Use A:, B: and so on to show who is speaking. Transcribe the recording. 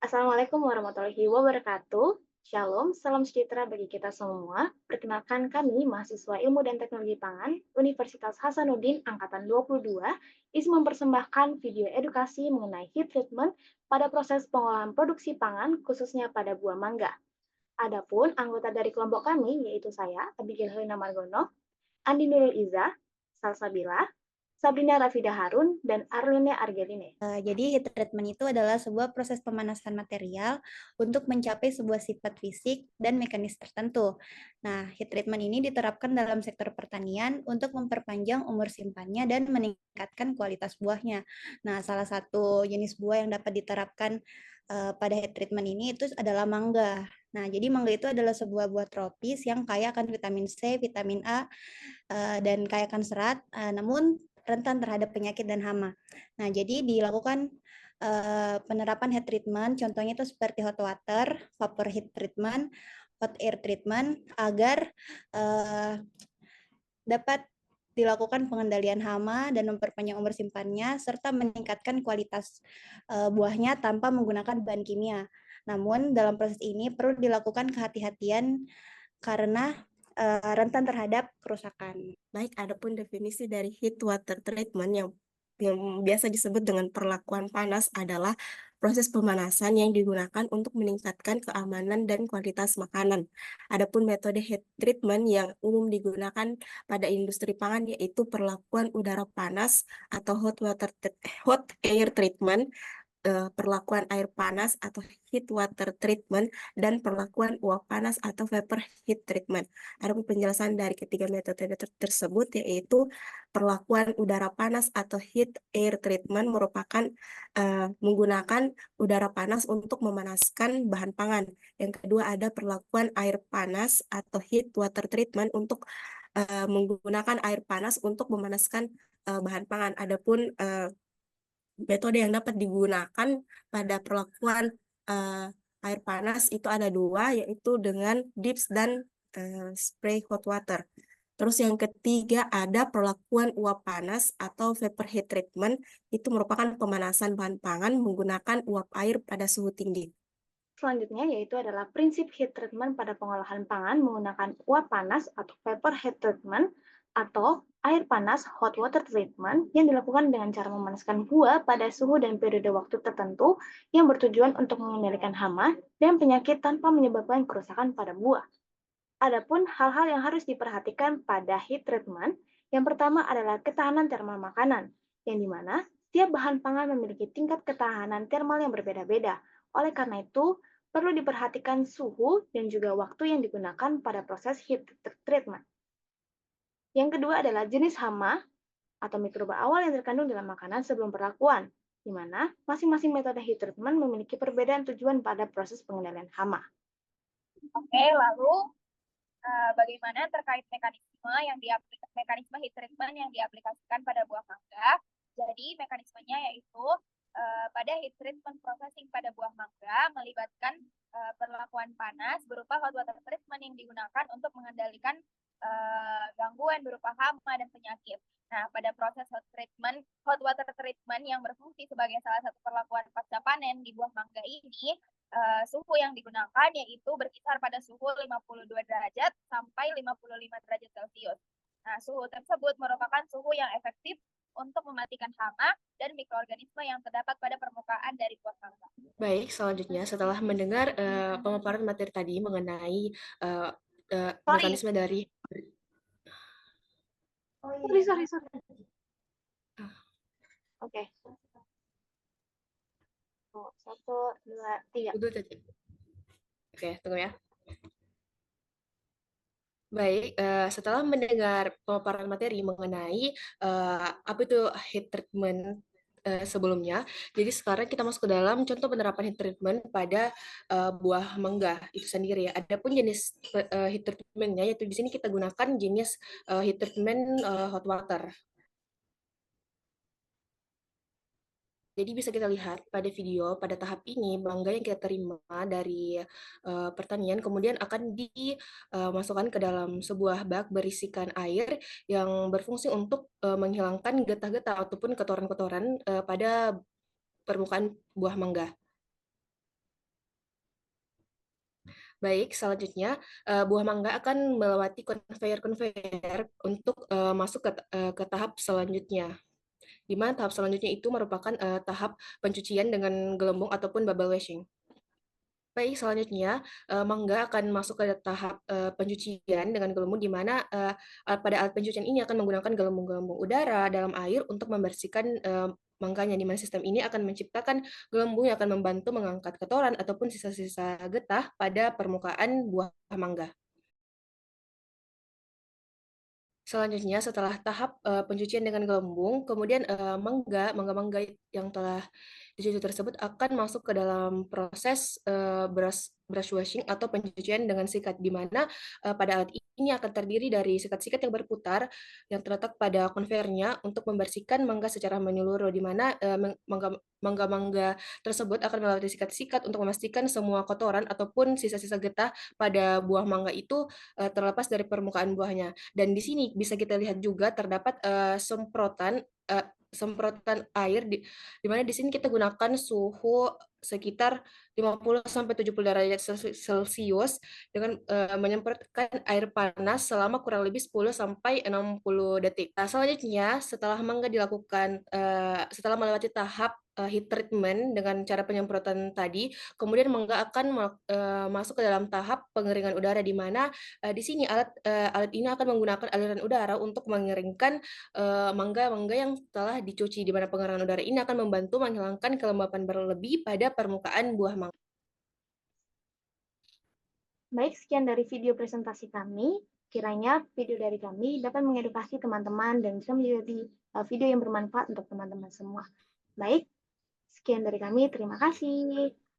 A: Assalamualaikum warahmatullahi wabarakatuh. Shalom, salam sejahtera bagi kita semua. Perkenalkan kami, mahasiswa Ilmu dan Teknologi Pangan, Universitas Hasanuddin Angkatan 22, isi mempersembahkan video edukasi mengenai heat treatment pada proses pengolahan produksi pangan, khususnya pada buah mangga. Adapun anggota dari kelompok kami, yaitu saya, Abigail Helena Margono, Andi Nurul Iza, Salsabila, Sabrina Rafida Harun, dan Arline Argeline.
B: Jadi heat treatment itu adalah sebuah proses pemanasan material untuk mencapai sebuah sifat fisik dan mekanis tertentu. Nah, heat treatment ini diterapkan dalam sektor pertanian untuk memperpanjang umur simpannya dan meningkatkan kualitas buahnya. Nah, salah satu jenis buah yang dapat diterapkan pada heat treatment ini itu adalah mangga. Nah, jadi mangga itu adalah sebuah buah tropis yang kaya akan vitamin C, vitamin A, dan kaya akan serat, namun rentan terhadap penyakit dan hama. Nah, jadi dilakukan penerapan heat treatment, contohnya itu seperti hot water, vapor heat treatment, hot air treatment, agar dapat dilakukan pengendalian hama dan memperpanjang umur simpannya, serta meningkatkan kualitas buahnya tanpa menggunakan bahan kimia. Namun, dalam proses ini perlu dilakukan kehati-hatian karena rentan terhadap kerusakan.
C: Baik, adapun definisi dari heat water treatment yang biasa disebut dengan perlakuan panas adalah proses pemanasan yang digunakan untuk meningkatkan keamanan dan kualitas makanan. Adapun metode heat treatment yang umum digunakan pada industri pangan yaitu perlakuan udara panas atau hot air treatment, perlakuan air panas atau heat water treatment, dan perlakuan uap panas atau vapor heat treatment. Ada penjelasan dari ketiga metode tersebut, yaitu perlakuan udara panas atau heat air treatment merupakan menggunakan udara panas untuk memanaskan bahan pangan. Yang kedua ada perlakuan air panas atau heat water treatment untuk menggunakan air panas untuk memanaskan bahan pangan. Adapun metode yang dapat digunakan pada perlakuan air panas itu ada dua, yaitu dengan dips dan spray hot water. Terus yang ketiga ada perlakuan uap panas atau vapor heat treatment, itu merupakan pemanasan bahan pangan menggunakan uap air pada suhu tinggi.
A: Selanjutnya yaitu adalah prinsip heat treatment pada pengolahan pangan menggunakan uap panas atau vapor heat treatment atau air panas hot water treatment yang dilakukan dengan cara memanaskan buah pada suhu dan periode waktu tertentu yang bertujuan untuk mengendalikan hama dan penyakit tanpa menyebabkan kerusakan pada buah. Adapun hal-hal yang harus diperhatikan pada heat treatment, yang pertama adalah ketahanan termal makanan, yang dimana setiap bahan pangan memiliki tingkat ketahanan termal yang berbeda-beda. Oleh karena itu, perlu diperhatikan suhu dan juga waktu yang digunakan pada proses heat treatment. Yang kedua adalah jenis hama atau mikroba awal yang terkandung dalam makanan sebelum perlakuan, di mana masing-masing metode heat treatment memiliki perbedaan tujuan pada proses pengendalian hama.
D: Oke, lalu bagaimana terkait mekanisme heat treatment yang diaplikasikan pada buah mangga? Jadi mekanismenya yaitu pada heat treatment processing pada buah mangga melibatkan perlakuan panas berupa hot water treatment yang digunakan untuk mengendalikan gangguan berupa hama dan penyakit. Nah, pada proses hot water treatment yang berfungsi sebagai salah satu perlakuan pasca panen di buah mangga ini, suhu yang digunakan yaitu berkisar pada suhu 52 derajat sampai 55 derajat Celcius. Nah, suhu tersebut merupakan suhu yang efektif untuk mematikan hama dan mikroorganisme yang terdapat pada permukaan dari buah mangga.
C: Baik, selanjutnya setelah mendengar pemaparan materi tadi mengenai mekanisme dari
A: Sorry. Oke. 1, 2, 3.
C: Oke, tunggu ya. Baik, setelah mendengar pemaparan materi mengenai apa itu heat treatment sebelumnya, jadi sekarang kita masuk ke dalam contoh penerapan heat treatment pada buah mangga itu sendiri ya. Adapun jenis heat treatment-nya, yaitu di sini kita gunakan jenis heat treatment hot water. Jadi bisa kita lihat pada video, pada tahap ini mangga yang kita terima dari pertanian kemudian akan dimasukkan ke dalam sebuah bak berisikan air yang berfungsi untuk menghilangkan getah-getah ataupun kotoran-kotoran pada permukaan buah mangga.
E: Baik, selanjutnya buah mangga akan melewati konveyor untuk masuk ke tahap selanjutnya. Di mana tahap selanjutnya itu merupakan tahap pencucian dengan gelembung ataupun bubble washing. Baik, selanjutnya mangga akan masuk ke tahap pencucian dengan gelembung, di mana pada alat pencucian ini akan menggunakan gelembung-gelembung udara dalam air untuk membersihkan mangganya, di mana sistem ini akan menciptakan gelembung yang akan membantu mengangkat kotoran ataupun sisa-sisa getah pada permukaan buah mangga. Selanjutnya, setelah tahap pencucian dengan gelembung, kemudian mangga yang telah dicuci tersebut akan masuk ke dalam proses brush washing atau pencucian dengan sikat, di mana pada alat ini akan terdiri dari sikat-sikat yang berputar yang terletak pada konveyornya untuk membersihkan mangga secara menyeluruh, di mana mangga-mangga tersebut akan melewati sikat-sikat untuk memastikan semua kotoran ataupun sisa-sisa getah pada buah mangga itu terlepas dari permukaan buahnya. Dan di sini bisa kita lihat juga terdapat semprotan air di mana di sini kita gunakan suhu sekitar 50 sampai 70 derajat Celcius dengan menyemprotkan air panas selama kurang lebih 10 sampai 60 detik. Nah, selanjutnya setelah mangga dilakukan setelah melewati tahap heat treatment dengan cara penyemprotan tadi, kemudian mangga akan masuk ke dalam tahap pengeringan udara, di mana di sini alat ini akan menggunakan aliran udara untuk mengeringkan mangga-mangga yang telah dicuci, di mana pengeringan udara ini akan membantu menghilangkan kelembapan berlebih pada permukaan buah mangga.
A: Baik, sekian dari video presentasi kami. Kiranya video dari kami dapat mengedukasi teman-teman dan bisa menjadi video yang bermanfaat untuk teman-teman semua. Baik, sekian dari kami. Terima kasih.